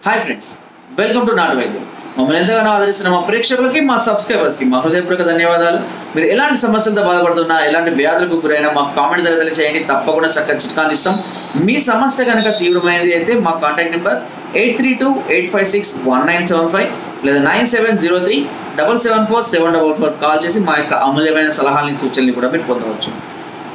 Hi friends, welcome to నాటు వైద్యం. మమ్మల్ని ఎంతగానో ఆదరిస్తున్న మా ప్రేక్షకులకి, మా సబ్స్క్రైబర్స్కి మా హృదయపూర్వక ధన్యవాదాలు. మీరు ఎలాంటి సమస్యలతో బాధపడుతున్నా, ఎలాంటి వ్యాధులకు గురైనా మా కామెంట్ ద్వారా తెలియచేయండి. తప్పకుండా చక్కగా చిట్కాలు ఇస్తాం. మీ సమస్య కనుక తీవ్రమైనది అయితే మా కాంటాక్ట్ నెంబర్ 8328561975 లేదా 9703774744 కాల్ చేసి మా యొక్క అమూల్యమైన సలహాలని, సూచనలు కూడా మీరు పొందవచ్చు.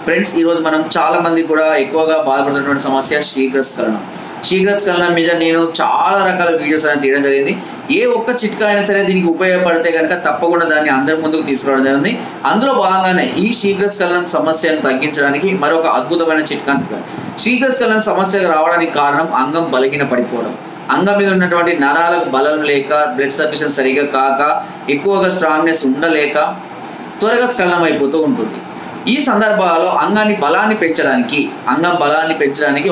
ఫ్రెండ్స్, ఈరోజు మనం చాలా మంది కూడా ఎక్కువగా బాధపడుతున్నటువంటి సమస్య శీఘ్రస్ఖలనం. శీఘ్రస్ఖలనం మీద నేను చాలా రకాల వీడియోస్ అనేది తీయడం జరిగింది. ఏ ఒక్క చిట్కా అయినా సరే దీనికి ఉపయోగపడితే కనుక తప్పకుండా దాన్ని అందరి ముందుకు తీసుకురావడం జరిగింది. అందులో భాగంగానే ఈ శీఘ్రస్ఖలనం సమస్యను తగ్గించడానికి మరొక అద్భుతమైన చిట్కా. శీఘ్రస్ఖలనం సమస్య రావడానికి కారణం అంగం బలహీన పడిపోవడం. అంగం మీద ఉన్నటువంటి నరాలకు బలం లేక, బ్లడ్ సర్క్యులేషన్ సరిగా కాక, ఎక్కువగా స్ట్రాంగ్నెస్ ఉండలేక త్వరగా స్ఖలనం అయిపోతూ ఉంటుంది. ఈ సందర్భాల్లో అంగం బలాన్ని పెంచడానికి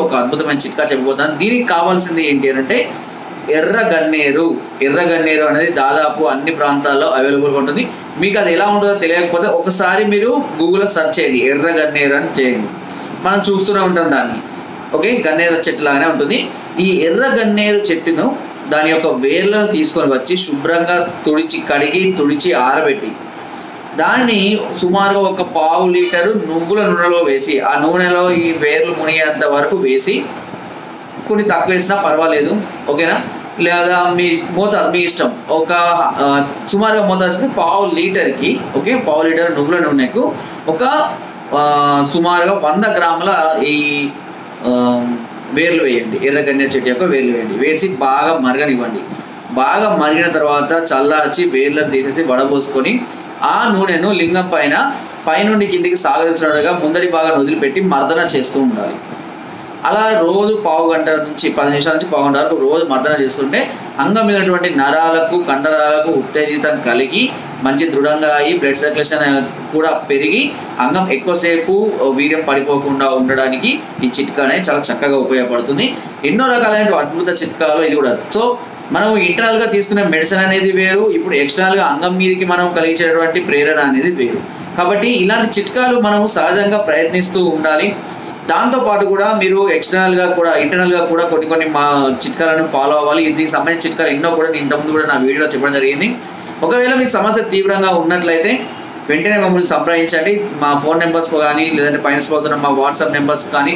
ఒక అద్భుతమైన చిట్కా చెప్పబోతున్నాను. దీనికి కావాల్సింది ఏంటి అంటే ఎర్రగన్నేరు. ఎర్రగన్నేరు అనేది దాదాపు అన్ని ప్రాంతాల్లో అవైలబుల్గా ఉంటుంది. మీకు అది ఎలా ఉంటుందో తెలియకపోతే ఒకసారి మీరు గూగుల్లో సెర్చ్ చేయండి, ఎర్రగన్నేరు అని చేయండి. మనం చూస్తూనే ఉంటాం దాన్ని. ఓకే, గన్నేరు చెట్టు లాగానే ఉంటుంది. ఈ ఎర్రగన్నేరు చెట్టును, దాని యొక్క వేర్లను తీసుకొని వచ్చి శుభ్రంగా తుడిచి ఆరబెట్టి దాన్ని సుమారుగా ఒక 1/2 లీటరు నువ్వుల నూనెలో వేసి, ఆ నూనెలో ఈ వేర్లు మునిగేంత వరకు వేసి, కొన్ని తక్కువ వేసినా పర్వాలేదు, ఓకేనా, లేదా మీ ఇష్టం. ఒక సుమారుగా మోతాదు వస్తే 1/2 లీటర్కి, ఓకే, 1/2 లీటర్ నువ్వుల నూనెకు ఒక సుమారుగా 100 గ్రాముల ఈ వేర్లు వేయండి. ఎర్రగన్నేరు చెట్టు యొక్క వేర్లు వేయండి. వేసి బాగా మరగనివ్వండి. బాగా మరిగిన తర్వాత చల్లార్చి వేర్లను తీసేసి వడపోసుకొని ఆ నూనెను లింగం పైనుండి కిందికి సాగదీసినట్టుగా ముందడి భాగాన్ని వదిలిపెట్టి మర్దన చేస్తూ ఉండాలి. అలా రోజు 1/2 గంట నుంచి 10 నిమిషాల నుంచి 1/2 గంట వరకు రోజు మర్దన చేస్తుంటే అంగం మీదటువంటి నరాలకు, కండరాలకు ఉత్తేజితం కలిగి మంచి దృఢంగా అయ్యి బ్లడ్ సర్క్యులేషన్ కూడా పెరిగి అంగం ఎక్కువసేపు వీర్యం పడిపోకుండా ఉండడానికి ఈ చిట్కా అనేది చాలా చక్కగా ఉపయోగపడుతుంది. ఎన్నో రకాలైన అద్భుత చిట్కాలు ఇది కూడా. సో మనం ఇంటర్నల్గా తీసుకునే మెడిసిన్ అనేది వేరు, ఇప్పుడు ఎక్స్టర్నల్గా అంగం మీదకి మనం కలిగించేటువంటి ప్రేరణ అనేది వేరు. కాబట్టి ఇలాంటి చిట్కాలు మనం సహజంగా ప్రయత్నిస్తూ ఉండాలి. దాంతోపాటు కూడా మీరు ఇంటర్నల్గా కూడా కొన్ని మా చిట్కాలను ఫాలో అవ్వాలి. దీనికి సంబంధించిన చిట్కాలు ఎన్నో కూడా నేను ఇంతకుముందు కూడా నా వీడియోలో చెప్పడం జరిగింది. ఒకవేళ మీ సమస్య తీవ్రంగా ఉన్నట్లయితే వెంటనే మమ్మల్ని సంప్రదించండి. మా ఫోన్ నెంబర్స్ కానీ, లేదంటే పైన పోతున్న మా వాట్సాప్ నెంబర్స్ కానీ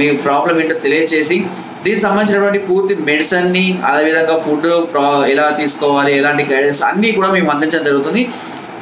మీ ప్రాబ్లం ఏంటో తెలియజేసి దీనికి సంబంధించినటువంటి పూర్తి మెడిసిన్ని, అదేవిధంగా ఫుడ్ ఎలా తీసుకోవాలి, ఎలాంటి గైడెన్స్ అన్నీ కూడా మేము అందించడం జరుగుతుంది.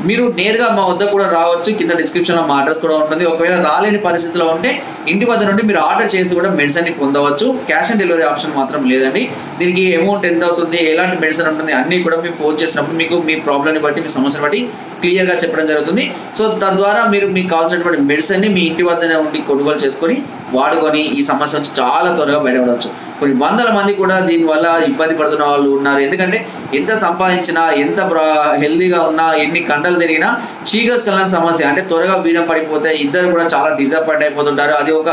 మీరు నేరుగా మా వద్ద కూడా రావచ్చు. కింద డిస్క్రిప్షన్లో మా అడ్రస్ కూడా ఉంటుంది. ఒకవేళ రాలేని పరిస్థితిలో ఉంటే ఇంటి వద్ద నుండి మీరు ఆర్డర్ చేసి కూడా మెడిసిన్ని పొందవచ్చు. క్యాష్ ఆన్ డెలివరీ ఆప్షన్ మాత్రం లేదండి. దీనికి అమౌంట్ ఎంత అవుతుంది, ఎలాంటి మెడిసిన్ ఉంటుంది అన్నీ కూడా మీరు ఫోన్ చేసినప్పుడు మీకు మీ ప్రాబ్లమ్ని బట్టి, మీ సమస్యను బట్టి క్లియర్గా చెప్పడం జరుగుతుంది. సో తద్వారా మీకు కావాల్సినటువంటి మెడిసిన్ని మీ ఇంటి వద్దనే ఉండి కొనుగోలు చేసుకొని వాడుకొని ఈ సమస్య నుంచి చాలా త్వరగా బయటపడవచ్చు. కొన్ని వందల మంది కూడా దీనివల్ల ఇబ్బంది పడుతున్న వాళ్ళు ఉన్నారు. ఎందుకంటే ఎంత సంపాదించినా, ఎంత హెల్దీగా ఉన్నా, ఎన్ని కండలు తిరిగినా శీఘ్రస్ఖలనం సమస్య అంటే త్వరగా వీర్యం పడిపోతే ఇద్దరు కూడా చాలా డిసప్పాయింట్ అయిపోతుంటారు. అది ఒక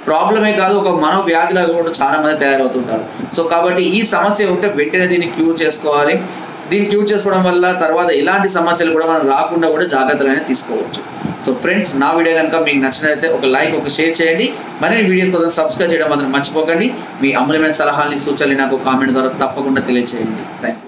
ప్రాబ్లమే కాదు, ఒక మనోవ్యాధిలాగా కూడా చాలా మంది తయారవుతుంటారు. సో కాబట్టి ఈ సమస్య ఉంటే వెంటనే దీన్ని క్యూర్ చేసుకోవాలి. దీన్ని క్యూర్ చేసుకోవడం వల్ల తర్వాత ఎలాంటి సమస్యలు కూడా మనం రాకుండా కూడా జాగ్రత్తలు అనేది తీసుకోవచ్చు. సో ఫ్రెండ్స్, నా వీడియో కనుక మీకు నచ్చినట్లయితే ఒక లైక్, ఒక షేర్ చేయండి. మరిన్ని వీడియోస్ కోసం సబ్స్క్రైబ్ చేయడం మాత్రం మర్చిపోకండి. మీ అమూల్యమైన సలహాలని, సూచనలు నాకు కామెంట్ ద్వారా తప్పకుండా తెలియజేయండి. Thank you.